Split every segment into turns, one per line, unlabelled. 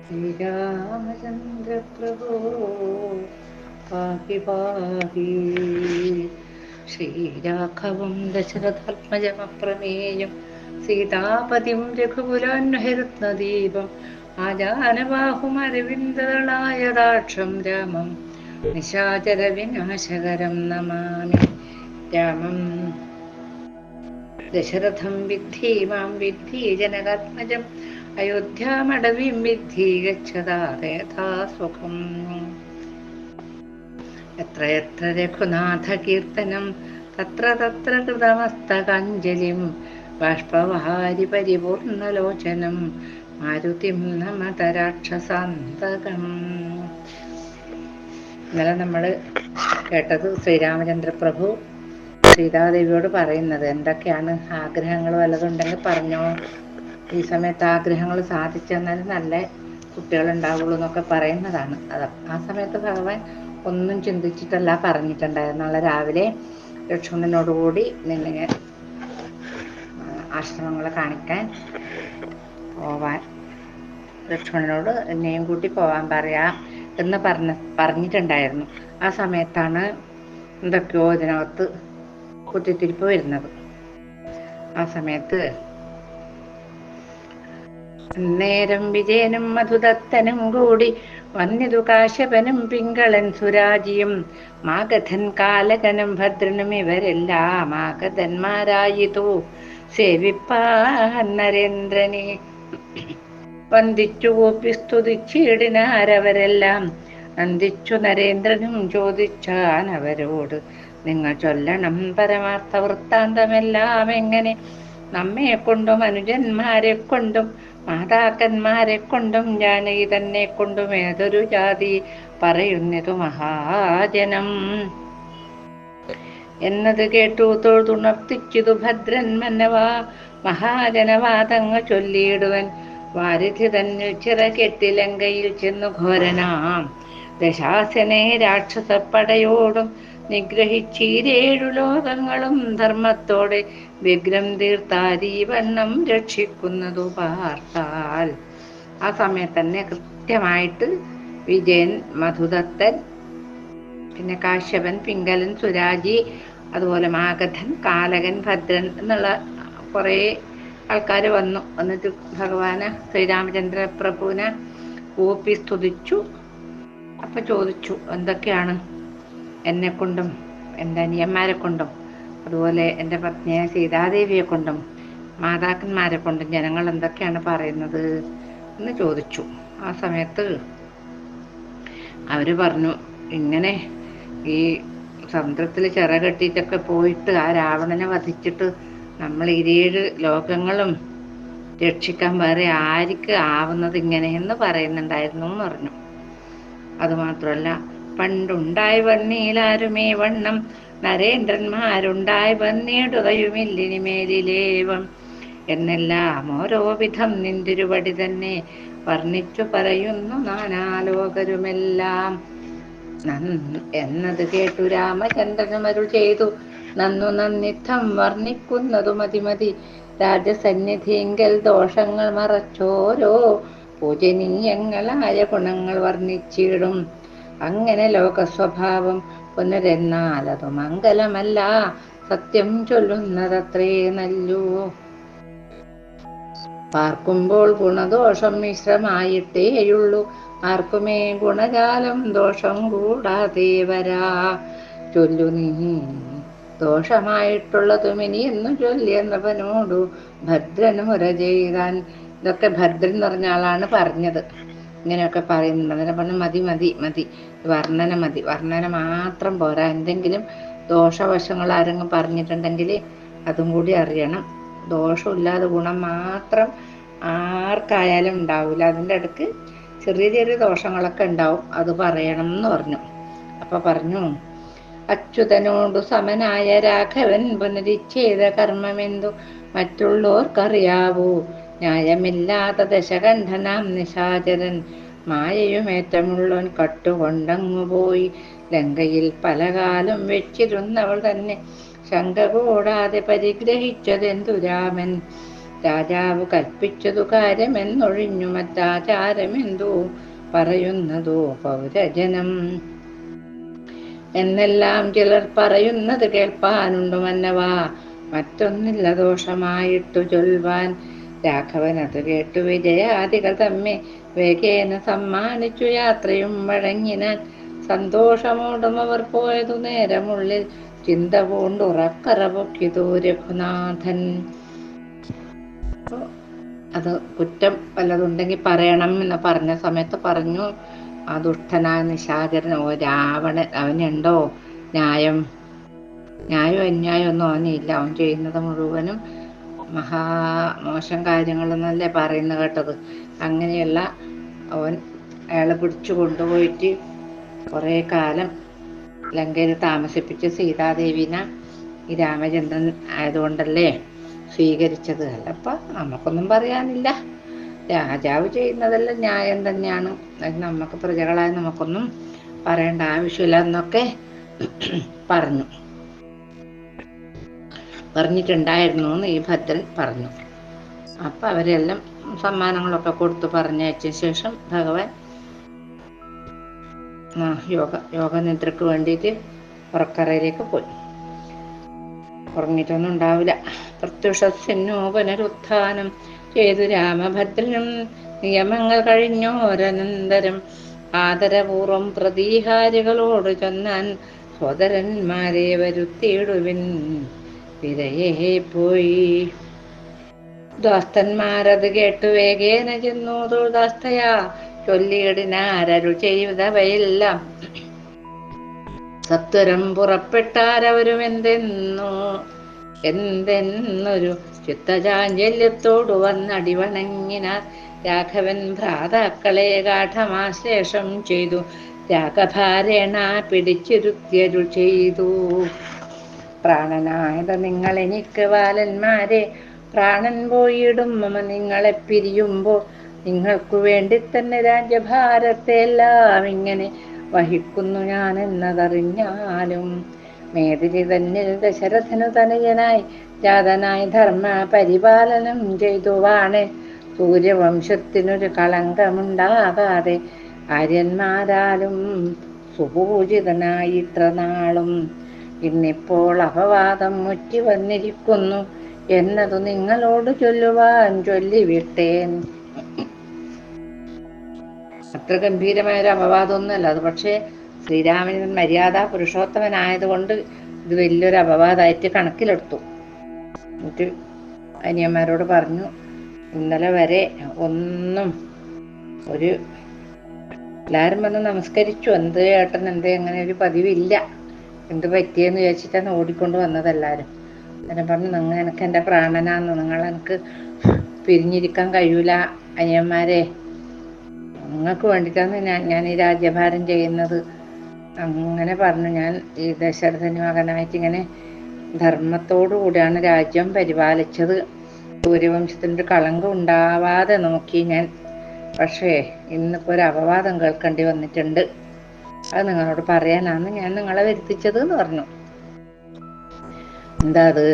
ശ്രീരാമചന്ദ്ര പ്രഭോ പാഹി പാഹി. ശ്രീരാഘവം ദശരഥാത്മജമപ്രമേയം സീതാപതിം രഘുകുലാന്വഹരത്നദീപം ആജാനബാഹുമരവിന്ദദളായതാക്ഷം രാമം നിശാചരവിനാശകരം നമാമി. രാമം ദശരഥം വിദ്ധി മാം വിദ്ധി ജനകാത്മജം അയോധ്യാമടവിം വിദ്ധി ഗച്ഛതാ സുഖം. എത്ര എത്ര രഘുനാഥ കീർത്തനം തത്ര തത്ര കൃതമസ്തകാഞ്ജലിം ബാഷ്പവാരി പരിപൂർണലോചനം മാരുതിം നമത രാക്ഷസാന്തകം. ഇന്നലെ നമ്മൾ കേട്ടത് ശ്രീരാമചന്ദ്രപ്രഭു സീതാദേവിയോട് പറയുന്നത് എന്തൊക്കെയാണ് ആഗ്രഹങ്ങൾ വല്ലതുണ്ടെങ്കിൽ പറഞ്ഞോ, ഈ സമയത്ത് ആഗ്രഹങ്ങൾ സാധിച്ചെന്നാൽ നല്ല കുട്ടികളുണ്ടാവുള്ളൂ എന്നൊക്കെ പറയുന്നതാണ്. അത് ആ സമയത്ത് ഭഗവാൻ ഒന്നും ചിന്തിച്ചിട്ടല്ല പറഞ്ഞിട്ടുണ്ടായിരുന്നു. നാളെ രാവിലെ ലക്ഷ്മണനോടുകൂടി നിന്നെ ആശ്രമങ്ങളെ കാണിക്കാൻ പോവാൻ, ലക്ഷ്മണനോട് എന്നെയും കൂട്ടി പോവാൻ പറയാം എന്ന് പറഞ്ഞിട്ടുണ്ടായിരുന്നു. ആ സമയത്താണ് എന്തൊക്കെയോ ഇതിനകത്ത് കുത്തിത്തിരിപ്പ് വരുന്നത്. ആ സമയത്ത് നേരം വിജയനും മധുദത്തനും കൂടി വന്നിതു കാശ്യപനും പിങ്കളൻ സുരാജിയും മാഗധൻ കാലകനും ഭദ്രനും ഇവരെല്ലാം ആഗതന്മാരായിതു സേവിപ്പാൻ നരേന്ദ്രനെ. വന്ദിച്ചു കൂപ്പി സ്തുതിച്ചിടിനാരവരെല്ലാം. നന്ദിച്ചു നരേന്ദ്രനും ചോദിച്ചാൻ അവരോട്, നിങ്ങൾ ചൊല്ലണം പരമാർത്ഥ വൃത്താന്തമെല്ലാം എങ്ങനെ. നമ്മെ കൊണ്ടും അനുജന്മാരെ കൊണ്ടും മാതാക്കന്മാരെ കൊണ്ടും ജാനകി തന്നെ കൊണ്ടും ഏതൊരു ജാതി പറയുന്നതു മഹാജനം എന്നത് കേട്ടു തൊഴുതുണർത്തിച്ചിതു ഭദ്രൻ മന്നവാ. മഹാജനവാദങ്ങൾ ചൊല്ലിയിടുവൻ വാരിധി തന്നിൽ ചിറകെട്ടി ലങ്കയിൽ ചെന്നു ഘോരനാം ദശാസനെ രാക്ഷസപ്പടയോടും നിഗ്രഹിച്ചീരേഴു ലോകങ്ങളും ധർമ്മത്തോടെ വിഗ്രം തീർത്താരീവണ്ണം രക്ഷിക്കുന്നതു പാർത്താൽ. ആ സമയത്ത് തന്നെ കൃത്യമായിട്ട് വിജയൻ, മധുദത്തൻ, പിന്നെ കാശ്യപൻ, പിംഗലൻ, സുരാജി, അതുപോലെ മാഗധൻ, കാലകൻ, ഭദ്രൻ എന്നുള്ള കുറേ ആൾക്കാർ വന്നിട്ട് ഭഗവാന് ശ്രീരാമചന്ദ്ര പ്രഭുവിനെ കൂപ്പി സ്തുതിച്ചു. അപ്പൊ ചോദിച്ചു, എന്തൊക്കെയാണ് എന്നെ കൊണ്ടും എൻ്റെ അനിയന്മാരെ കൊണ്ടും അതുപോലെ എൻ്റെ പത്നിയെ സീതാദേവിയെ കൊണ്ടും മാതാക്കന്മാരെ കൊണ്ടും ജനങ്ങൾ എന്തൊക്കെയാണ് പറയുന്നത് എന്ന് ചോദിച്ചു. ആ സമയത്ത് അവര് പറഞ്ഞു, ഇങ്ങനെ ഈ സമുദ്രത്തിൽ ചിറകെട്ടിട്ടൊക്കെ പോയിട്ട് ആ രാവണനെ വധിച്ചിട്ട് നമ്മൾ 7 ലോകങ്ങളും രക്ഷിക്കാൻ വേറെ ആർക്ക് ആവുന്നത് ഇങ്ങനെയെന്ന് പറയുന്നുണ്ടായിരുന്നു എന്ന് പറഞ്ഞു. അതുമാത്രമല്ല, പണ്ടുണ്ടായി വന്നീലാരുമേ വണ്ണം നരേന്ദ്രന്മാരുണ്ടായി വന്നിടുകയുമില്ലിനി മേലിലേവം എന്നെല്ലാം ഓരോ വിധം നിന്തിരുവടി തന്നെ വർണ്ണിച്ചു പറയുന്നു നാനാലോകരുമെല്ലാം എന്നത് കേട്ടു രാമചന്ദ്രനും അരുൾ ചെയ്തു, നന്നു നന്നിത്തം വർണ്ണിക്കുന്നതു മതി. രാജസന്നിധിങ്കൽ ദോഷങ്ങൾ മറച്ചോരോ പൂജനീയങ്ങളായ ഗുണങ്ങൾ വർണ്ണിച്ചിടും. അങ്ങനെ ലോകസ്വഭാവം പുനരെന്നാൽ അതു മംഗലമല്ല, സത്യം ചൊല്ലുന്നതത്രേ നല്ലു. പാർക്കുമ്പോൾ ഗുണദോഷം മിശ്രമായിട്ടേയുള്ളൂ, ആർക്കുമേ ഗുണജാലം ദോഷം കൂടാതെ വരാ. ചൊല്ലു നീ ദോഷമായിട്ടുള്ളതും ഇനി എന്നു ചൊല്ലിയ നൃപനോടു ഭദ്രന് മുര ചെയ്താൻ. ഇതൊക്കെ ഭദ്രൻ എന്ന് പറഞ്ഞ ആളാണ് പറഞ്ഞത്. ഇങ്ങനെയൊക്കെ പറയുന്നുണ്ട്. അങ്ങനെ പറഞ്ഞു, മതി, വർണ്ണന മാത്രം പോരാ, എന്തെങ്കിലും ദോഷവശങ്ങൾ ആരെങ്കിലും പറഞ്ഞിട്ടുണ്ടെങ്കിൽ അതും കൂടി അറിയണം. ദോഷമില്ലാതെ ഗുണം മാത്രം ആർക്കായാലും ഉണ്ടാവില്ല, അതിൻ്റെ അടുക്ക് ചെറിയ ചെറിയ ദോഷങ്ങളൊക്കെ ഉണ്ടാവും, അത് പറയണം എന്ന് പറഞ്ഞു. അപ്പൊ പറഞ്ഞു, അച്യുതനോടു സമനായ രാഘവൻ പുനരിച്ഛേദ കർമ്മമെന്തു മറ്റുള്ളോർക്കറിയാവൂ. ന്യായമില്ലാത്ത ദശകണ്ഠനാം നിശാചരൻ മായയുമേറ്റമുള്ളവൻ കട്ടുകൊണ്ടങ്ങുപോയി. ലങ്കയിൽ പലകാലം വെച്ചിരുന്നവൾ തന്നെ ശങ്ക കൂടാതെ പരിഗ്രഹിച്ചതെന്തു രാമൻ. രാജാവ് കൽപ്പിച്ചതു കാര്യമെന്നൊഴിഞ്ഞു മറ്റാചാരമെന്തോ പറയുന്നതോ പൗരജനം എന്നെല്ലാം ചിലർ പറയുന്നത് കേൾപ്പാനുണ്ടു മന്നവാ, മറ്റൊന്നില്ല ദോഷമായിട്ടു ചൊൽവാൻ. രാഘവൻ അത് കേട്ടു വിജയാദികൾ തമ്മെ വേഗേന സമ്മാനിച്ചു യാത്രയും വഴങ്ങിനാൻ. സന്തോഷമോടും അവർ പോയതു നേരമുള്ളിൽ ചിന്ത പൂണ്ടുറക്കറ പൊക്കിതു രഘുനാഥൻ. അത് കുറ്റം വല്ലതുണ്ടെങ്കിൽ പറയണം എന്ന് പറഞ്ഞ സമയത്ത് പറഞ്ഞു, ആ ദുഷ്ടനായ നിശാചരൻ, രാവണൻ, അവനുണ്ടോ ന്യായം? ന്യായം അന്യായം ഒന്നും അവനില്ല. അവൻ ചെയ്യുന്നത് മുഴുവനും മോശം കാര്യങ്ങളെന്നല്ലേ പറയുന്നത് കേട്ടത്. അങ്ങനെയുള്ള അയാളെ പിടിച്ചു കൊണ്ടുപോയിട്ട് കുറേ കാലം ലങ്കയിൽ താമസിപ്പിച്ച് സീതാദേവിനെ ഈ രാമചന്ദ്രൻ ആയതുകൊണ്ടല്ലേ സ്വീകരിച്ചത്. അല്ലപ്പ നമുക്കൊന്നും പറയാനില്ല. രാജാവ് ചെയ്യുന്നതെല്ലാം ന്യായം തന്നെയാണ്. നമുക്ക് പ്രജകളായ നമുക്കൊന്നും പറയേണ്ട ആവശ്യമില്ല എന്നൊക്കെ പറഞ്ഞിട്ടുണ്ടായിരുന്നു എന്ന് ഈ ഭദ്രൻ പറഞ്ഞു. അപ്പൊ അവരെല്ലാം സമ്മാനങ്ങളൊക്കെ കൊടുത്തു പറഞ്ഞയച്ച ശേഷം ഭഗവാൻ യോഗനിദ്രക്ക് വേണ്ടിയിട്ട് ഉറക്കറയിലേക്ക് പോയി. ഉറങ്ങിയിട്ടൊന്നും ഉണ്ടാവില്ല. പ്രത്യുഷസ്സിനോ പുനരുത്ഥാനം ചെയ്തു രാമഭദ്രനും നിയമങ്ങൾ കഴിഞ്ഞോരനന്തരം ആദരപൂർവം പ്രതീഹാരികളോട് ചൊന്നാൻ, സോദരന്മാരെ വരുത്തിയിടുവിൻ വിരയെ പോയി. ദാസ്തന്മാരത് കേട്ടു വേഗേന ചെന്നു ദാസ്തയാ ചൊല്ലിയിടിനാരരുൾ ചെയ്തവയെല്ലാം. സത്വരം പുറപ്പെട്ടാരവരും എന്തെന്നൊരു ചിത്തചാഞ്ചല്യത്തോടു വന്നടിവണങ്ങിനാർ. രാഘവൻ ഭ്രാതാക്കളെ ഗാഠമാശ്ലേഷം ചെയ്തു രാഗഭാരേണ പിടിച്ചിരുത്തിയരുൾ ചെയ്തു. പ്രാണനായത് നിങ്ങൾ എനിക്ക് ബാലന്മാരെ, പ്രാണൻ പോയിടും മമ നിങ്ങളെ പിരിയുമ്പോൾ. നിങ്ങൾക്കു വേണ്ടി തന്നെ രാജ്യഭാരത്തെ എല്ലാം ഇങ്ങനെ വഹിക്കുന്നു ഞാൻ എന്നതറിഞ്ഞാലും. മേദിനി തന്നിൽ ദശരഥനു തനയനായി ജാതനായി ധർമ്മ പരിപാലനം ചെയ്തുവാണ്. സൂര്യവംശത്തിനൊരു കളങ്കമുണ്ടാകാതെ ആര്യന്മാരാലും സുപൂജിതനായി ഇത്ര നാളും. ഇന്നിപ്പോൾ അപവാദം മുറ്റി വന്നിരിക്കുന്നു എന്നതു നിങ്ങളോട് ചൊല്ലുവാൻ ചൊല്ലിവിട്ടേൻ. അത്ര ഗംഭീരമായൊരു അപവാദമൊന്നുമല്ല അത്. പക്ഷേ ശ്രീരാമൻ മര്യാദ പുരുഷോത്തമനായതുകൊണ്ട് ഇത് വലിയൊരു അപവാദമായിട്ട് കണക്കിലെടുത്തു. എന്നിട്ട് അനിയന്മാരോട് പറഞ്ഞു, ഇന്നലെ വരെ ഒന്നും എല്ലാവരും വന്ന് നമസ്കരിച്ചു. എന്ത് ഏട്ടൻ എന്തേ അങ്ങനെ ഒരു പതിവില്ല, എന്ത് പറ്റിയെന്ന് ചോദിച്ചിട്ടാണ് ഓടിക്കൊണ്ട് വന്നതെല്ലാവരും. എന്നെ പറഞ്ഞു, എനിക്ക് എൻ്റെ പ്രാണനാന്ന്, എനിക്ക് പിരിഞ്ഞിരിക്കാൻ കഴിയൂല അനിയന്മാരെ, നിങ്ങൾക്ക് വേണ്ടിയിട്ടാണ് ഞാൻ ഈ രാജ്യഭാരം ചെയ്യുന്നത്. അങ്ങനെ പറഞ്ഞു. ഞാൻ ഈ ദശരഥന് മകനായിട്ട് ഇങ്ങനെ ധർമ്മത്തോടു കൂടിയാണ് രാജ്യം പരിപാലിച്ചത്. സൂര്യവംശത്തിൻ്റെ കളങ്കം ഉണ്ടാവാതെ നോക്കി ഞാൻ. പക്ഷേ ഇന്നിപ്പോൾ ഒരു അപവാദം കേൾക്കേണ്ടി വന്നിട്ടുണ്ട്. അത് നിങ്ങളോട് പറയാനാണ് ഞാൻ നിങ്ങളെ വരുത്തിച്ചത് എന്ന് പറഞ്ഞു. എന്താ അത്?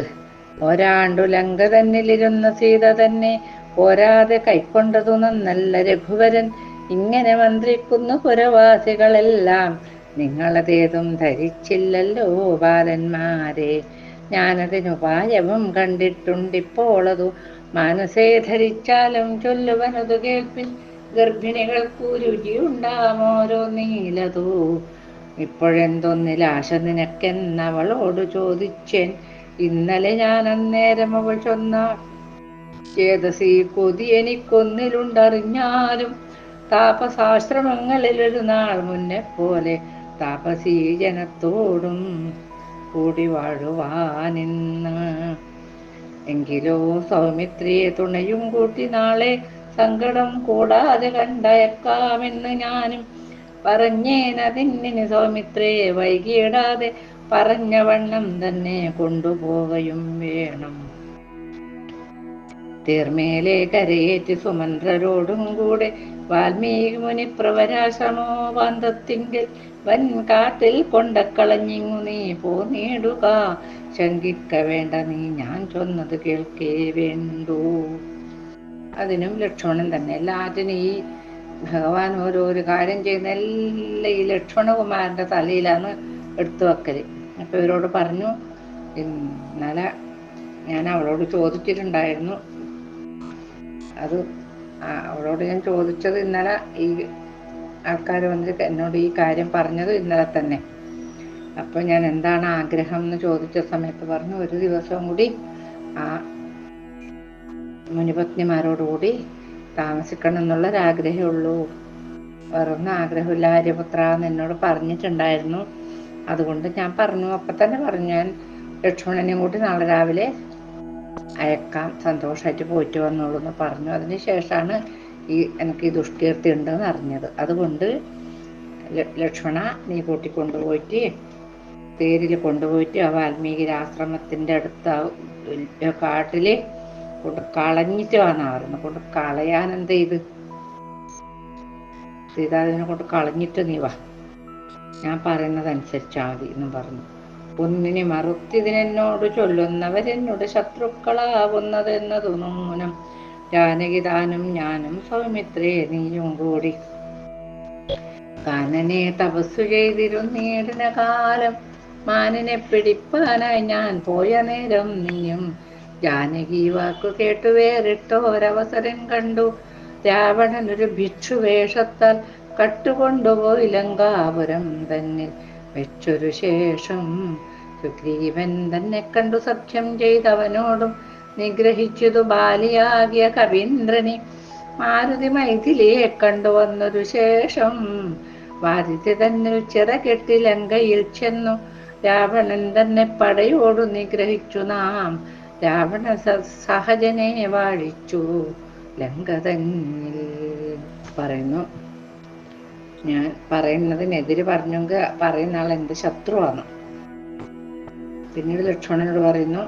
ഒരാണ്ടു ലങ്ക തന്നിലിരുന്ന സീത തന്നെ പോരാതെ കൈക്കൊണ്ടതു നന്നല്ല രഘുവരൻ. ഇങ്ങനെ മന്ത്രിക്കുന്നു പുരവാസികളെല്ലാം, നിങ്ങളതേതും ധരിച്ചില്ലല്ലോ ബാലന്മാരെ. ഞാനതിനുപായവും കണ്ടിട്ടുണ്ടിപ്പോളതു മനസ്സേ ധരിച്ചാലും ചൊല്ലുവനതു കേൾപ്പിൻ. ഗർഭിണികൾക്കു രുചിയുണ്ടാമോരോ നീലതോ. ഇപ്പോഴെന്തൊന്നിലാശ നിനക്കെന്നവളോട് ചോദിച്ചേൻ. ഇന്നലെ ഞാൻ അന്നേരം അവൾ ചൊന്നാൾ, ചേതസീ കൊതി എനിക്കൊന്നിലുണ്ടറിഞ്ഞാലും. താപസാശ്രമങ്ങളിലൊരു നാൾ മുന്നെ പോലെ താപസീ ജനത്തോടും കൂടി വാഴുവാനിന്ന്. എങ്കിലോ സൗമിത്രിയെ തുണയും കൂട്ടി നാളെ സങ്കടം കൂടാതെ കണ്ടയക്കാമെന്ന് ഞാനും പറഞ്ഞേനതിന്. സൗമിത്രയെ വൈകിയിടാതെ പറഞ്ഞ വണ്ണം തന്നെ കൊണ്ടുപോവുകയും വേണം. തീർമേലെ കരയേറ്റ് സുമന്ത്രരോടും കൂടെ വാൽമീകി മുനി പ്രവരാശ്രമോ പാന്തത്തിങ്കൽ വൻ കാട്ടിൽ കൊണ്ടക്കളഞ്ഞിങ്ങു നീ പോന്നിടുക. ശങ്കിക്ക വേണ്ട നീ ഞാൻ ചൊന്നത് കേൾക്കേ വേണ്ടൂ. അതിനും ലക്ഷ്മണൻ തന്നെ. എല്ലാറ്റിനും ഈ ഭഗവാൻ ഓരോരോ കാര്യം ചെയ്യുന്ന എല്ലാം ഈ ലക്ഷ്മണകുമാരൻ്റെ തലയിലാണ് എടുത്തു വെക്കല്. അപ്പോൾ ഇവരോട് പറഞ്ഞു, ഇന്നലെ ഞാൻ അവളോട് ചോദിച്ചിട്ടുണ്ടായിരുന്നു, അത് അവളോട് ഞാൻ ചോദിച്ചത് ഇന്നലെ ഈ ആൾക്കാർ വന്നിട്ട് എന്നോട് ഈ കാര്യം പറഞ്ഞത് ഇന്നലെ തന്നെ. അപ്പോൾ ഞാൻ എന്താണ് ആഗ്രഹം എന്ന് ചോദിച്ച സമയത്ത് പറഞ്ഞു, ഒരു ദിവസം കൂടി ആ മുനിപത്നിമാരോടുകൂടി താമസിക്കണം എന്നുള്ളൊരാഗ്രഹമേ ഉള്ളൂ, വേറൊന്നും ആഗ്രഹമില്ല ആര്യപുത്ര എന്ന് എന്നോട് പറഞ്ഞിട്ടുണ്ടായിരുന്നു. അതുകൊണ്ട് ഞാൻ പറഞ്ഞു, അപ്പം തന്നെ പറഞ്ഞു, ഞാൻ ലക്ഷ്മണനെയും കൂടി നാളെ രാവിലെ അയക്കാം, സന്തോഷമായിട്ട് പോയിട്ട് വന്നോളൂ എന്ന് പറഞ്ഞു. അതിന് ശേഷമാണ് എനിക്ക് ഈ ദുഷ്കീർത്തി ഉണ്ടെന്ന് അറിഞ്ഞത്. അതുകൊണ്ട് ലക്ഷ്മണ നീ കൂട്ടിക്കൊണ്ടുപോയിട്ട് തേരിൽ കൊണ്ടുപോയിട്ട് ആ വാൽമീകി ആശ്രമത്തിൻ്റെ അടുത്ത് കാട്ടിൽ കൊണ്ട് കളഞ്ഞിട്ട് വന്നായിരുന്നു. കൊണ്ട് കളയാൻ എന്ത് ചെയ്ത് സീതാദേവിനെ കൊണ്ട് കളഞ്ഞിട്ട് നീ വാ, ഞാൻ പറയുന്നതനുസരിച്ചാൽ മതി എന്നും പറഞ്ഞു. ഒന്നിനെ മറുത്തിതിനെന്നോട് ചൊല്ലുന്നവരെന്നോട് ശത്രുക്കളാവുന്നതെന്നതു നൂനം ജാനകിദാനും ഞാനും സൗമിത്രേ നീയും കൂടി കാനനെ തപസ്സു ചെയ്തിരുന്നീടിന കാലം മാനിനെ പിടിപ്പാനായി ഞാൻ പോയ നേരം നീയും ജാനകി വാക്കു കേട്ടു വേറിട്ടോരവസരം കണ്ടു രാവണൻ ഒരു ഭിക്ഷുവേഷത്താൽ കട്ടുകൊണ്ടുപോയി ലങ്കാപുരം തന്നിൽ വെച്ചൊരു ശേഷം സുഗ്രീവൻ തന്നെ കണ്ടു സഖ്യം ചെയ്തവനോടും നിഗ്രഹിച്ചതു ബാലിയാകിയ കവീന്ദ്രനെ മാരുതി മൈഥിലിയെ കണ്ടുവന്നൊരു ശേഷം വാരിധി തന്നിൽ ചിറകെട്ടി ലങ്കയിൽ ചെന്നു രാവണൻ തന്നെ പടയോടു നിഗ്രഹിച്ചു നാം രാവണ സഹജനെ വാഴിച്ചു ലങ്കതന്നിൽ പറയുന്നു. ഞാൻ പറയുന്നതിനെതിരെ പറഞ്ഞെങ്കിൽ പറയുന്ന ആൾ എൻ്റെ ശത്രുവാണ്. പിന്നീട് ലക്ഷ്മണനോട് പറയുന്നു,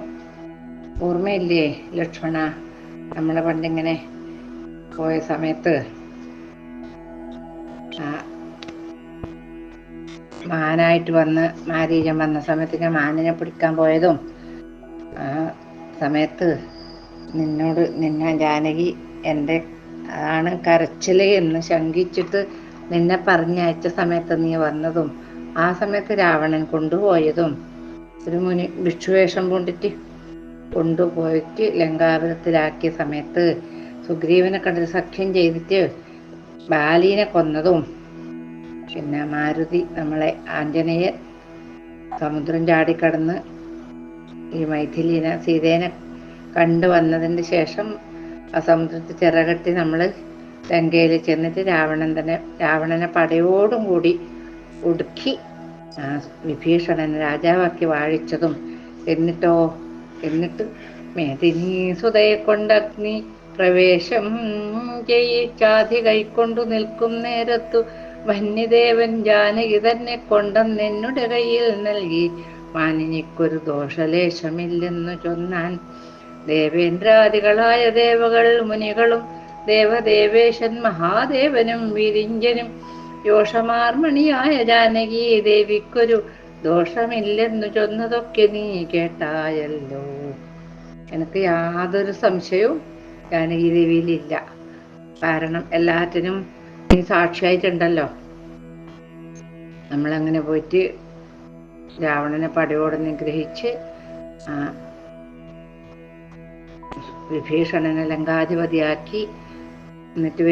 ഓർമ്മയില്ലേ ലക്ഷ്മണ, നമ്മളെ പണ്ടിങ്ങനെ പോയ സമയത്ത് മാനായിട്ട് വന്ന് മാരീചൻ വന്ന സമയത്ത് ഞാൻ മാനിനെ പിടിക്കാൻ പോയതും ആ സമയത്ത് നിന്നെ ജാനകി എൻ്റെ ആണ് കരച്ചില് എന്ന് ശങ്കിച്ചിട്ട് നിന്നെ പറഞ്ഞയച്ച സമയത്ത് നീ വന്നതും ആ സമയത്ത് രാവണൻ കൊണ്ടുപോയതും ഒരു മുനി ഭിക്ഷുവേഷം കൊണ്ടിട്ട് കൊണ്ടുപോയിട്ട് ലങ്കാപുരത്തിലാക്കിയ സമയത്ത് സുഗ്രീവനെ കണ്ട് സഖ്യം ചെയ്തിട്ട് ബാലീനെ കൊന്നതും പിന്നെ മാരുതി നമ്മളെ ആഞ്ജനേയൻ സമുദ്രം ചാടിക്കടന്ന് ഈ മൈഥിലീനെ സീതേനെ കണ്ടുവന്നതിന് ശേഷം ആ സമുദ്രത്തിൽ ചിറകെട്ടി നമ്മൾ ലങ്കയിൽ ചെന്നിട്ട് രാവണനെ പടയോടും കൂടി ഒടുക്കി വിഭീഷണനെ രാജാവാക്കി വാഴിച്ചതും എന്നിട്ട് മേദിനി സുതയെ കൊണ്ട് അഗ്നി പ്രവേശം ചെയ്യിച്ചാധി കൈക്കൊണ്ടു നിൽക്കും നേരത്തു വന്യദേവൻ ജാനകി തന്നെ കൊണ്ടെന്നെന്നുടെ കയ്യിൽ നൽകി മാനിനിക്കൊരു ദോഷലേശമില്ലെന്നു ചൊന്നാൻ ദേവേന്ദ്രാദികളായ ദേവകൾ മുനികളും ദേവദേവേശൻ മഹാദേവനും വിരിഞ്ചനും യോഷമാർമണിയായ ജാനകി ദേവിക്കൊരു ദോഷമില്ലെന്നു ചൊന്നതൊക്കെ നീ കേട്ടായല്ലോ. എനിക്ക് യാതൊരു സംശയവും ജാനകി ദേവിയിലില്ല. കാരണം എല്ലാറ്റിനും നീ സാക്ഷിയായിട്ടുണ്ടല്ലോ. നമ്മളങ്ങനെ പോയിട്ട് രാവണനെ പടയോടെ നിഗ്രഹിച്ച് വിഭീഷണനെ ലങ്കാധിപതിയാക്കി എന്നിട്ട്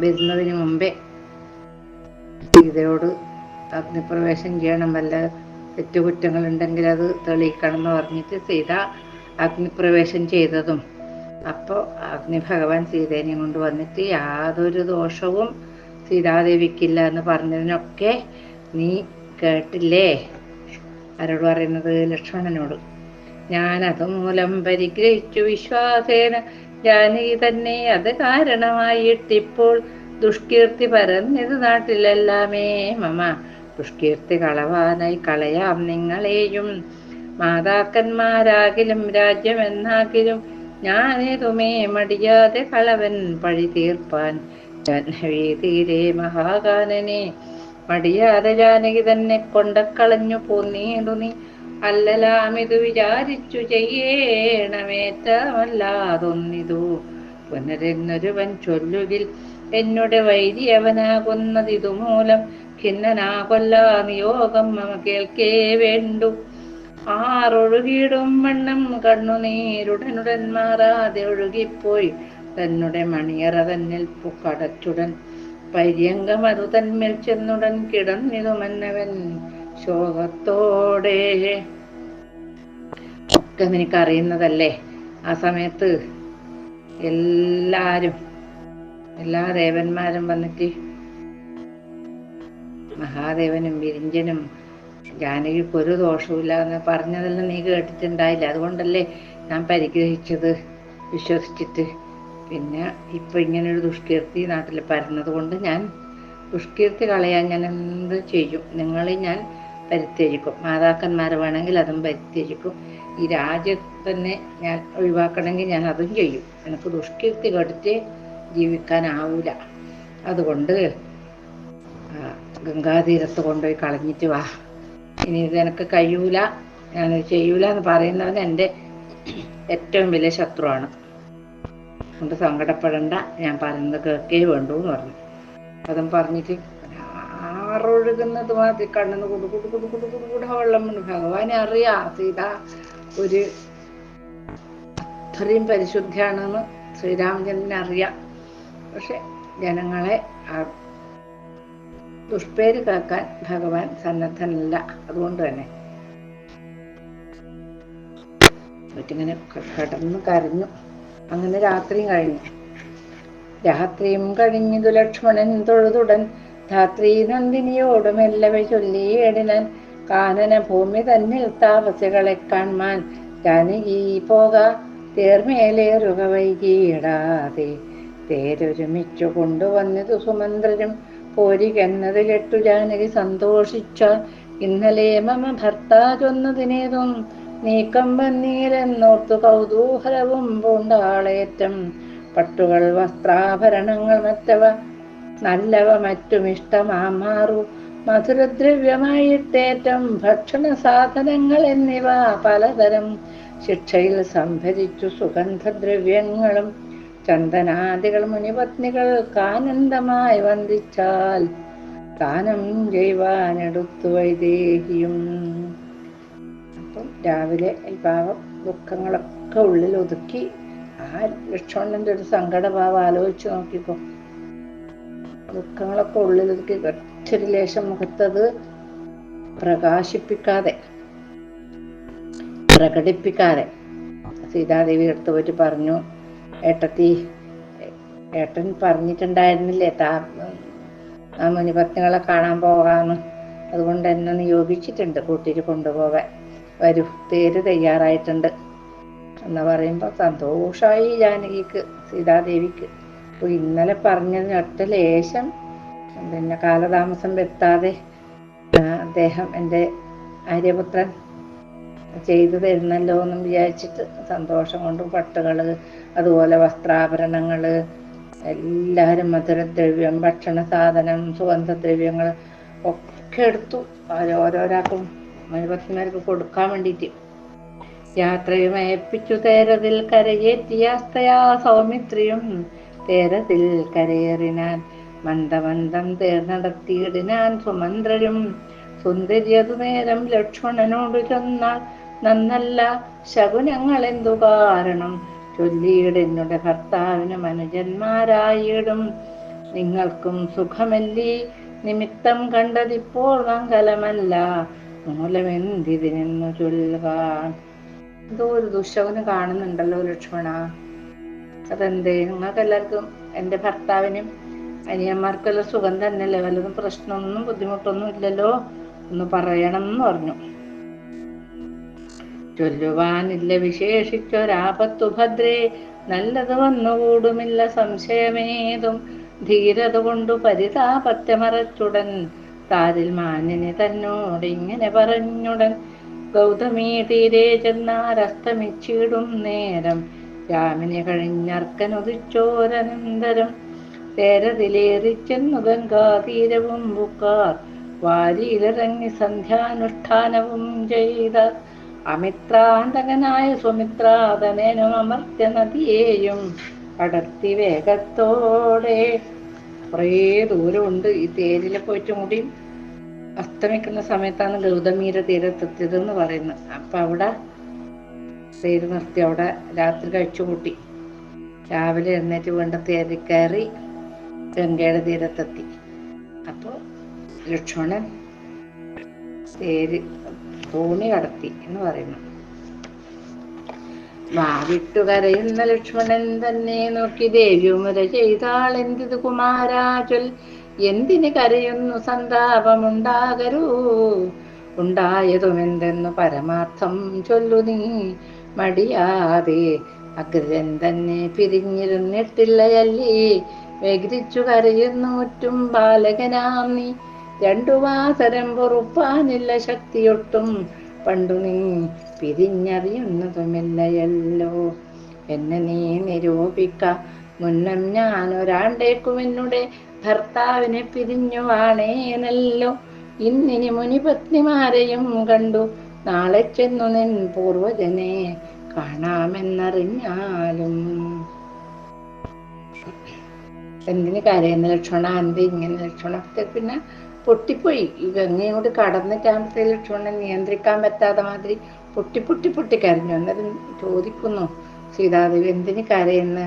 വരുന്നതിന് മുമ്പേ സീതയോട് അഗ്നിപ്രവേശം ചെയ്യണം, വല്ല തെറ്റുകുറ്റങ്ങളുണ്ടെങ്കിൽ അത് തെളിയിക്കണം എന്ന് പറഞ്ഞിട്ട് സീത അഗ്നിപ്രവേശം ചെയ്തതും അപ്പോൾ അഗ്നി ഭഗവാൻ സീതേനെയും കൊണ്ട് വന്നിട്ട് യാതൊരു ദോഷവും സീതാദേവിക്കില്ല എന്ന് പറഞ്ഞതിനൊക്കെ നീ കേട്ടില്ലേ? ആരോട് പറയുന്നത്? ലക്ഷ്മണനോട്. ഞാനത് മൂലം പരിഗ്രഹിച്ചു വിശ്വാസേന ജാനകി തന്നെ അത് കാരണമായിട്ടിപ്പോൾ ദുഷ്കീർത്തി പരന്നത് നാട്ടിലെല്ലാമേ മമ ദുഷ്കീർത്തി കളവാനായി കളയാം നിങ്ങളെയും മാതാക്കന്മാരാകിലും രാജ്യമെന്നാകിലും ഞാനേതുമേ മടിയാതെ കളവൻ പഴി തീർപ്പാൻ ജാഹ്നവീതീരെ മഹാകാനനെ മടിയാതെ ജാനകി തന്നെ കൊണ്ടക്കളഞ്ഞു പോന്നീടു നീ അല്ലലാമിതു വിചാരിച്ചു ചെയ്യേണമേറ്റമല്ലാതൊന്നിതു പുനരെന്നൊരുവൻ ചൊല്ലുകിൽ എന്നുടെ വൈരിയവനാകുന്നതിതുമൂലം ഖിന്നനാ കൊല്ലാ നിയോഗം മമ കേൾക്കേ വേണ്ടു. ആറൊഴുകിയിടും വണ്ണം കണ്ണുനീരുടനുടൻ മാറാതെ ഒഴുകിപ്പോയി തന്നെ മണിയറ തന്നിൽ പുക്കടച്ചുടൻ പര്യങ്കമതു തന്മേൽ ചെന്നുടൻ കിടന്നിതു മന്നവൻ ശോകത്തോടെ. ഒക്കെ നിനക്കറിയുന്നതല്ലേ. ആ സമയത്ത് എല്ലാ ദേവന്മാരും വന്നിട്ട് മഹാദേവനും വിരിഞ്ചനും ജാനകിക്ക് ഒരു ദോഷവുമില്ല എന്ന് പറഞ്ഞതെല്ലാം നീ കേട്ടിട്ടുണ്ടായില്ല. അതുകൊണ്ടല്ലേ ഞാൻ പരിഗ്രഹിച്ചത് വിശ്വസിച്ചിട്ട്. പിന്നെ ഇപ്പൊ ഇങ്ങനൊരു ദുഷ്കീർത്തി നാട്ടിൽ പരന്നത് കൊണ്ട് ഞാൻ ദുഷ്കീർത്തി കളയാൻ ഞാൻ എന്ത് ചെയ്യും. നിങ്ങളെ ഞാൻ പരിത്യജിക്കും. മാതാക്കന്മാരെ വേണമെങ്കിൽ അതും പരിത്യജിക്കും. ഈ രാജ്യത്ത് തന്നെ ഞാൻ ഒഴിവാക്കണമെങ്കിൽ ഞാൻ അതും ചെയ്യും. എനിക്ക് ദുഷ്കീർത്തി കേട്ടിട്ട് ജീവിക്കാനാവൂല. അതുകൊണ്ട് ഗംഗാതീരത്ത് കൊണ്ടുപോയി കളഞ്ഞിട്ട് വാ. ഇനി ഇത് എനിക്ക് കഴിയൂല, ഞാനത് ചെയ്യൂല എന്ന് പറയുന്നവൻ എൻ്റെ ഏറ്റവും വലിയ ശത്രുവാണ്. കൊണ്ട് സങ്കടപ്പെടണ്ട, ഞാൻ പറയുന്നത് കേൾക്കേ വേണ്ടൂ എന്ന് പറഞ്ഞു. അതും പറഞ്ഞിട്ട് ആറൊഴുകുന്നത് മാതിരി കണ്ണിന്ന് കുടുകുട വെള്ളം വീണു. ഭഗവാനെ അറിയാം സീത ഒരു അത്രയും പരിശുദ്ധിയാണെന്ന് ശ്രീരാമചന്ദ്രനെ അറിയാം. പക്ഷെ ജനങ്ങളെ ദുഷ്പേര് കേൾക്കാൻ ഭഗവാൻ സന്നദ്ധനല്ല. അതുകൊണ്ട് തന്നെ ഇങ്ങനെ കിടന്ന് കരഞ്ഞു. അങ്ങനെ രാത്രിയും കഴിഞ്ഞിതു ലക്ഷ്മണൻ തൊഴുതുടൻ ധാത്രി നന്ദിനിയോട് മെല്ലവെ ചൊല്ലിയേടിനാൻ കാനന ഭൂമി തന്നിൽ താപസികളെ കാൺമാൻ ജാനകി പോക തേർമേലേറുക വൈകിയിടാതെ തേരൊരുമിച്ചു കൊണ്ടുവന്നതു സുമന്ത്രരും പോരികെന്നത് കെട്ടു ജാനകി സന്തോഷിച്ച ഇന്നലെ മമ ഭർത്താ ചൊന്നതിനേതും നീക്കം വന്നീരെന്നോർത്തു കൗതൂഹലവും പൂണ്ടാളേറ്റം പട്ടുകൾ വസ്ത്രാഭരണങ്ങൾ മറ്റവ നല്ലവ മറ്റുമിഷ്ടമാമാറു മധുരദ്രവ്യമായിട്ടേറ്റം ഭക്ഷണ സാധനങ്ങൾ എന്നിവ പലതരം ശിക്ഷയിൽ സംഭരിച്ചു സുഗന്ധദ്രവ്യങ്ങളും ചന്ദനാദികൾ മുനിപത്നികൾക്കാനന്ദമായി വന്ദിച്ചാൽ ദാനം ചെയ്യുവാനെടുത്തു വൈദേഹിയും. അപ്പം രാവിലെ ഈ പാവം ദുഃഖങ്ങളൊക്കെ ഉള്ളിൽ ഒതുക്കി ആ ലക്ഷ്മണന്റെ ഒരു സങ്കടഭാവം ആലോചിച്ച് നോക്കിക്കോ. ദുഃഖങ്ങളൊക്കെ ഉള്ളിൽ ഒതുക്കി ഒറ്റൊരു ലേശം മുഖത്തത് പ്രകടിപ്പിക്കാതെ സീതാദേവി അടുത്ത് പോയിട്ട് പറഞ്ഞു, ഏട്ടൻ പറഞ്ഞിട്ടുണ്ടായിരുന്നില്ലേ ആ മുനിപത്നികളെ കാണാൻ പോകാന്ന്, അതുകൊണ്ട് എന്നെ നിയോഗിച്ചിട്ടുണ്ട് കൂട്ടിട്ട് കൊണ്ടുപോകാൻ. വരൂ, തേര് തയ്യാറായിട്ടുണ്ട് എന്ന് പറയുമ്പോൾ സന്തോഷമായി ജാനകിക്ക്, സീതാദേവിക്ക്. അപ്പോൾ ഇന്നലെ പറഞ്ഞതിന് ഒറ്റ ലേശം പിന്നെ കാലതാമസം വരുത്താതെ അദ്ദേഹം എൻ്റെ ആര്യപുത്രൻ ചെയ്തു തരുന്നല്ലോ എന്നും വിചാരിച്ചിട്ട് സന്തോഷം കൊണ്ട് പട്ടുകള്, അതുപോലെ വസ്ത്രാഭരണങ്ങള്, എല്ലാവരും മധുരദ്രവ്യം, ഭക്ഷണ സാധനം, സുഗന്ധദ്രവ്യങ്ങൾ ഒക്കെ എടുത്തു. ഓരോരാൾക്കും മനുപത്നിമാർക്ക് കൊടുക്കാൻ വേണ്ടിയിട്ട് യാത്രയുമയപ്പിച്ചു. തേരതിൽ കരയേറ്റിയാസ്തയാ സൗമിത്രിയും തേരതിൽ കരയേറിനാൻ മന്ദമന്ദം തേർ നടത്തിയിടിനാൻ സുമന്ത്രരും. സുന്ദര്യതു നേരം ലക്ഷ്മണനോട് ചെന്നാൽ നന്നല്ല ശകുനങ്ങൾ എന്തു കാരണം ചൊല്ലിയിടെന്നുടെ ഭർത്താവിന് മനുജന്മാരായിടും. നിങ്ങൾക്കും സുഖമല്ലി നിമിത്തം കണ്ടതിപ്പോൾ മംഗലമല്ല മൂലമെന്തിതിനെന്നു ചൊല്ലുക. എന്തോ ഒരു ദുശകുനം കാണുന്നുണ്ടല്ലോ ലക്ഷ്മണ, അതെന്തേ? നിങ്ങൾക്ക് എല്ലാവർക്കും എൻ്റെ ഭർത്താവിനും അനിയന്മാർക്കെല്ലാം സുഖം തന്നെയല്ലേ, വല്ലതും പ്രശ്നമൊന്നും ബുദ്ധിമുട്ടൊന്നും ഇല്ലല്ലോ ഒന്ന് പറയണം എന്ന് പറഞ്ഞു. ചൊല്ലുവാനില്ല വിശേഷിച്ചൊരാപത്തു ഭദ്രേ, നല്ലത് വന്നുകൂടുമില്ല സംശയമേതും. ധീരത കൊണ്ടു പരിതാപത്തെ മറച്ചുടൻ താരിൽ മാന്യനെ തന്നോട് ഇങ്ങനെ പറഞ്ഞുടൻ. ഗൗതമീ തീരെ ചെന്നാരസ്തമിച്ചിടും നേരം രാമിനെ കഴിഞ്ഞർക്കനുദിച്ചോരനന്തരം തേരതിലേറിച്ചെന്നു ഗംഗാതീരവും ബുക്കാർ വാരിയിലിറങ്ങി സന്ധ്യാനുഷ്ഠാനവും ചെയ്ത അമിത്രാന്തകനായ സുമിത്രാതനേനും അമർത്യ നദിയേയും കടത്തി വേഗത്തോടെ. കുറേ ദൂരമുണ്ട്. ഈ തേരിൽ പോയിട്ട് കൂടി അസ്തമിക്കുന്ന സമയത്താണ് ഗൗതമീര തീരത്തെത്തിയതെന്ന് പറയുന്നത്. അപ്പൊ അവിടെ തേര് നിർത്തി അവിടെ രാത്രി കഴിച്ചു കൂട്ടി. രാവിലെ എഴുന്നേറ്റ് വീണ്ടും തേരിൽ കയറി ഗംഗയുടെ തീരത്തെത്തി. അപ്പോൾ ലക്ഷ്മണൻ തേര് തോണി കടത്തി എന്ന് പറയുന്നു. വാവിട്ടു കരയുന്ന ലക്ഷ്മണൻ തന്നെ നോക്കി ദേവ്യുമുര ചെയ്താൾ എന്തിത് കുമാരാചൊൽ എന്തിന് കരയുന്നു സന്താപമുണ്ടാകരൂ ഉണ്ടായതുമെന്തെന്നു പരമാർത്ഥം ചൊല്ലു നീ മടിയാതെ അഗ്രജൻ തന്നെ പിരിഞ്ഞിരുന്നിട്ടില്ലയല്ലേ വ്യഗ്രിച്ചു കരയുന്നു മുറ്റും ബാലകനാം നീ രണ്ടു വാസരം പൊറുപ്പാനില്ല ശക്തിയൊട്ടും പണ്ടു നീ പിരിഞ്ഞറിയുന്നതുമില്ലയല്ലോ എന്നെ നീ നിരൂപിക്ക മുന്നം ഞാൻ ഒരാണ്ടേക്കും എന്നുടെ ഭർത്താവിനെ പിരിഞ്ഞു വാണേനല്ലോ ഇന്നിനി മുനിപത്നിമാരെയും കണ്ടു നാളെ ചെന്നു നിൻ പൂർവജനെ കാണാമെന്നറിഞ്ഞാലും. എന്തിന് കരയുന്ന ലക്ഷ്മണ എന്ത് ഇങ്ങനെ ലക്ഷ്മണത്തെ പിന്നെ പൊട്ടിപ്പോയി. ഈ ഗംഗയും കൂടി കടന്നിട്ടാകുമ്പത്തെ ലക്ഷ്മണനെ നിയന്ത്രിക്കാൻ പറ്റാത്ത മാതിരി പൊട്ടി കരഞ്ഞു. അന്നേരം ചോദിക്കുന്നു സീതാദേവി എന്തിന് കരയുന്ന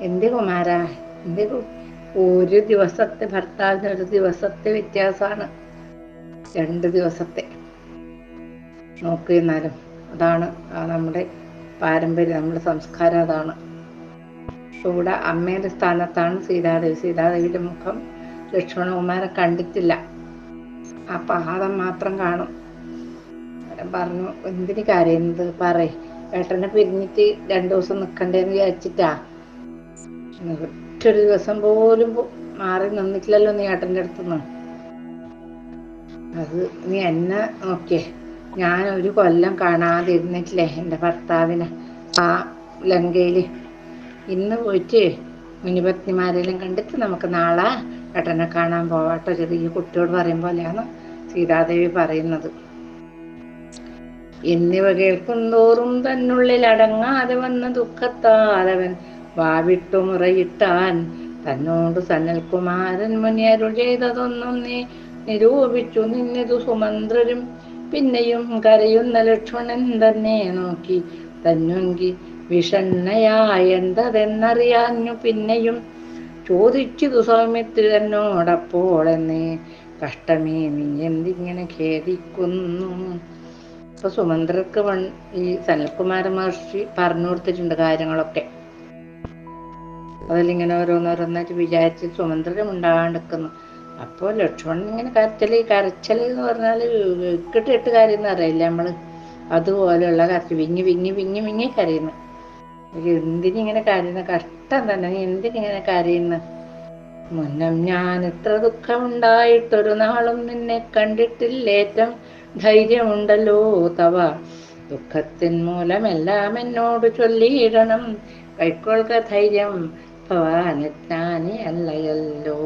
എന്ത് കുമാര എന്ത് ഒരു ദിവസത്തെ ഭർത്താവിന് ഒരു ദിവസത്തെ വ്യത്യാസമാണ് 2 ദിവസത്തെ നോക്കിയിരുന്നാലും അതാണ് നമ്മുടെ പാരമ്പര്യം നമ്മുടെ സംസ്കാരം അതാണ്. ഇവിടെ അമ്മയുടെ സ്ഥാനത്താണ് സീതാദേവി. സീതാദേവിയുടെ മുഖം ലക്ഷ്മണകുമാരൻ കണ്ടിട്ടില്ല. ആ പാദം മാത്രം കാണും. പറഞ്ഞു എന്തിന് കരയുന്നത് പറയ് ഏട്ടനെ പിരിഞ്ഞിട്ട് 2 ദിവസം നിൽക്കണ്ടേന്ന് വിചാരിച്ചിട്ടാ ഒറ്റൊരു ദിവസം പോലും മാറി നിന്നിട്ടില്ലല്ലോ നീ ഏട്ടൻ്റെ അടുത്തുനിന്ന്. അത് നീ എന്നെ നോക്കിയേ ഞാൻ ഒരു കൊല്ലം കാണാതിരുന്നിട്ടില്ലേ എൻ്റെ ഭർത്താവിനെ ആ ലങ്കയില്. ഇന്ന് പോയിട്ട് മുനിപത്നിമാരെല്ലാം കണ്ടിട്ട് നമുക്ക് നാളെ ഏട്ടനെ കാണാൻ പോവാട്ടോ ചെറിയ കുട്ടിയോട് പറയും പോലെയാണ് സീതാദേവി പറയുന്നത്. എന്നിവ കേൾക്കുന്തോറും തന്നുള്ളിൽ അടങ്ങാതെ വന്ന ദുഃഖത്താലവൻ വാവിട്ടു മുറയിട്ടാൻ തന്നോട് സനൽകുമാരൻ മുനിയരുൾ ചെയ്തതൊന്നും നീ നിരൂപിച്ചു നിന്നിതു സുമന്ത്രരും. പിന്നെയും കരയുന്ന ലക്ഷ്മണൻ തന്നെ നോക്കി തന്നുങ്കി വിഷണ്ണയായെന്തതെന്നറിയാഞ്ഞു പിന്നെയും ചോദിച്ചതു സൗമിത്രി എന്നേ കഷ്ടമേ നീ എന്തിങ്ങനെ ഖേദിക്കുന്നു. ഇപ്പൊ സുമന്ത്രർക്ക് ഈ സനൽകുമാര മഹർഷി പറഞ്ഞു കൊടുത്തിട്ടുണ്ട് കാര്യങ്ങളൊക്കെ. അതിലിങ്ങനെ ഓരോന്നോരോന്നായിട്ട് വിചാരിച്ച് സുമന്ത്രരും ഉണ്ടാകാണ്ടിരിക്കുന്നു. അപ്പോൾ ലക്ഷ്മണൻ ഇങ്ങനെ കരച്ചൽ എന്ന് പറഞ്ഞാൽ കിട്ടിട്ട് കാര്യം എന്ന് അറിയില്ല നമ്മള് അതുപോലെയുള്ള കരച്ചിൽ വിങ്ങി കരയുന്നു. എന്തിനിങ്ങനെ കരയുന്ന കഷ്ടം തന്നെ നീ എന്തിനിങ്ങനെ കരയുന്ന. മുന്നം ഞാൻ ഇത്ര ദുഃഖമുണ്ടായിട്ടൊരു നാളും നിന്നെ കണ്ടിട്ടില്ലേറ്റം ധൈര്യമുണ്ടല്ലോ തവ ദുഃഖത്തിൻ മൂലമെല്ലാം എന്നോട് ചൊല്ലിയിടണം കൈക്കൊള്ളുക ധൈര്യം ഭവാനിജ്ഞാനി അല്ലയല്ലോ.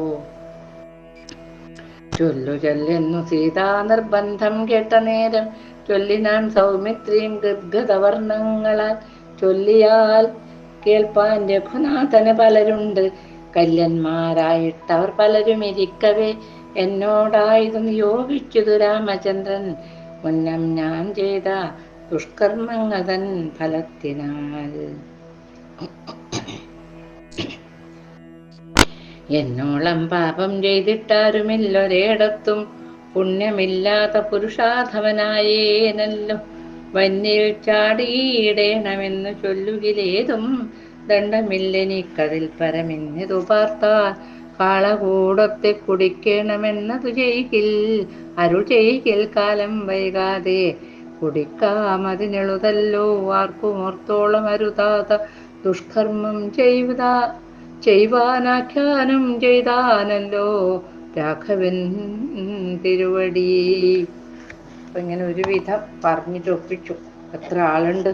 ചൊല്ലുന്നു സീതാ നിർബന്ധം കേട്ട നേരം ചൊല്ലിനാൻ സൗമിത്രിയും ഗദ്ഗതവർണ്ണങ്ങളാൽ ചൊല്ലിയാൽ കേൾപ്പാൻ രഘുനാഥന് പലരുണ്ട് കല്യന്മാരായിട്ടവർ പലരും ഇരിക്കവേ എന്നോടായത് നിയോഗിച്ചതു രാമചന്ദ്രൻ മുന്നം ഞാൻ ചെയ്ത ദുഷ്കർമ്മങ്ങൾ തൻ ഫലത്തിനാൽ. എന്നോളം പാപം ചെയ്തിട്ടാരുമില്ലൊരേടത്തും പുണ്യമില്ലാത്ത പുരുഷാധവനായേനല്ലോ വന്യയിൽ ചാടിയിടേണമെന്നു ചൊല്ലുകിലേതും ദണ്ഡമില്ലെനിക്കതിൽ പരമിന്നിതു പാർത്താൽ കാളകൂടത്തെ കുടിക്കണമെന്നതു ചെയ്കിൽ അരുൾ ചെയ്കിൽ കാലം വൈകാതെ കുടിക്കാമതിനെളുതല്ലോ ആർക്കുമോർത്തോളം അരുതാത ദുഷ്കർമ്മം ചെയ്വാനാഖ്യാനം ചെയ്താനല്ലോ രാഘവൻ തിരുവടി. അപ്പൊ ഇങ്ങനെ ഒരുവിധം പറഞ്ഞിട്ടൊപ്പിച്ചു. എത്ര ആളുണ്ട്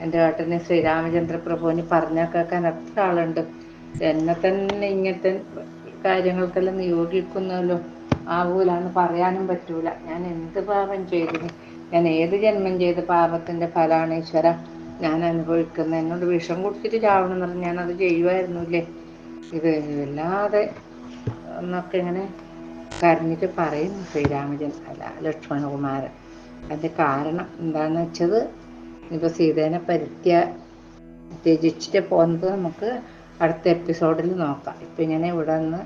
എൻ്റെ ഏട്ടനെ ശ്രീരാമചന്ദ്ര പ്രഭുവിന് പറഞ്ഞാൽ കേൾക്കാൻ എത്ര ആളുണ്ട്. എന്നെ തന്നെ ഇങ്ങനത്തെ കാര്യങ്ങൾക്കെല്ലാം നിയോഗിക്കുന്നല്ലോ ആവൂലാന്ന് പറയാനും പറ്റൂല. ഞാൻ എന്ത് പാപം ചെയ്തിന് ഞാൻ ഏത് ജന്മം ചെയ്ത പാപത്തിൻ്റെ ഫലമാണ് ഈശ്വര ഞാൻ അനുഭവിക്കുന്നത്. എന്നോട് വിഷം കുടിച്ചിട്ട് ചാവണം എന്ന് പറഞ്ഞ് ഞാനത് ചെയ്യുമായിരുന്നില്ലേ. ഇത് വല്ലാതെ എന്നൊക്കെ ഇങ്ങനെ കരഞ്ഞിട്ട് പറയുന്നു ശ്രീരാമചന്ദ്രൻ അല്ല ലക്ഷ്മണകുമാരൻ. അതിൻ്റെ കാരണം എന്താണെന്ന് വെച്ചത് ഇപ്പോൾ സീതേനെ ത്യജിച്ചിട്ട് പോകുന്നത് നമുക്ക് അടുത്ത എപ്പിസോഡിൽ നോക്കാം. ഇപ്പം ഇങ്ങനെ ഇവിടെ നിന്ന്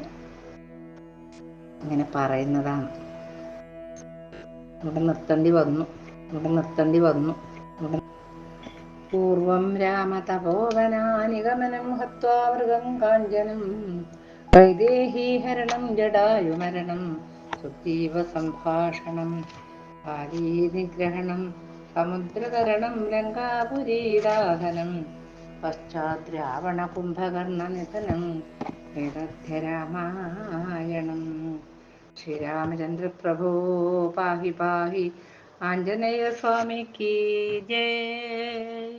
ഇങ്ങനെ പറയുന്നതാണ്. ഇവിടെ നിർത്തേണ്ടി വന്നു. പൂർവം രാമതപോവനാനിഗമനം ഹത്വാ മൃഗം കാഞ്ചനം വൈദേഹീഹരണം ജടായുമരണം സുഗ്രീവ സംഭാഷണം ബാലീനിഗ്രഹണം സമുദ്രതരണം ലങ്കാപുരീദാഹനം പശ്ചാത് രാവണ കുംഭകർണ നിധനം രാമായണം. ശ്രീരാമചന്ദ്ര പ്രഭോ പാഹി പാഹി. ആഞ്ജനേയ സ്വാമിക്ക് ജയ.